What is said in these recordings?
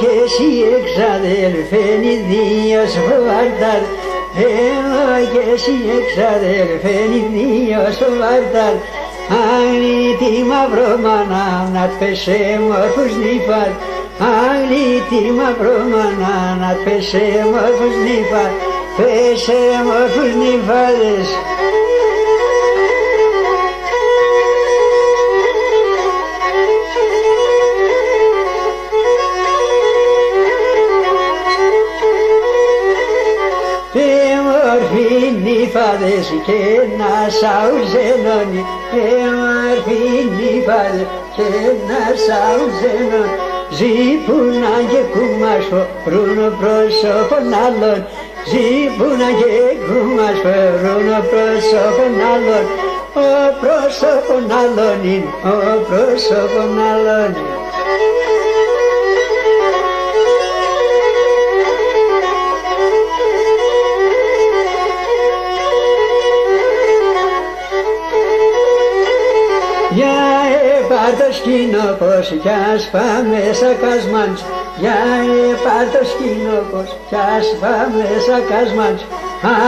que si exader fenidios guardar, que si exader fenidios guardar, Αγλίτιμα βρώμανα να πεσέ μόρφους νύφαρ, Αγλίτιμα βρώμανα να πεσέ μόρφους νύφαρ, πεσέ μόρφους νύφαρες. Νύφαδες και να σαουζένωνει, μορφή νύφαδες και να σαουζένωνει, ζήπουναν και κουμάσφο ρούνο πρόσωπον άλλον, ζήπουναν και κουμάσφο ρούνο πρόσωπον άλλον, ο πρόσωπον άλλον είναι, ο πρόσωπον άλλον είναι. Πάρ' το σκηνόπος κι ας πάμε σακασμάντς, για πάρ' το σκηνόπος κι ας πάμε σακασμάντς,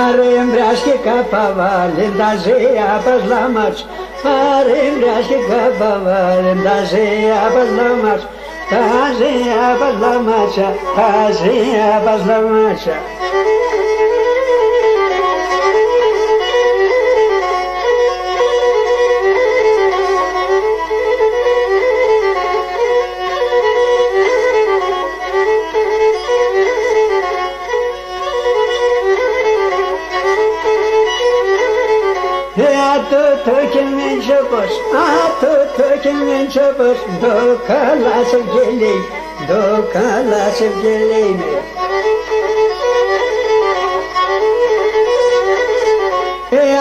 αρεμπράς και καπαβάλεν τα ζέα πασλάμats, αρεμπράς και καπαβάλεν τα ζέα πασλάμats, τα ζέα πασλάματσα, τα ζέα πασλάματσα. Το και με τσόπος, το και με τσόπος, το καλά σε βγελεί, το καλά σε βγελεί.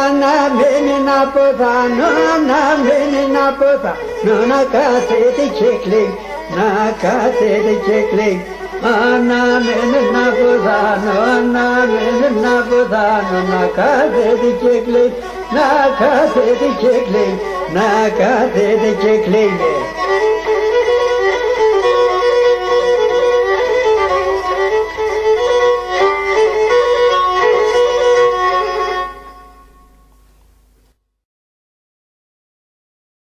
Αναμένει να ποθάνω, αναμένει να ποθάνω, να κάθεται και κλαίει, να κάθεται και κλαίει. Αναμένει να ποθάνω, αναμένει να ποθάνω, να κάθεται και κλαίει, να κάθεται και κλαίει, να κάθεται και κλαίει.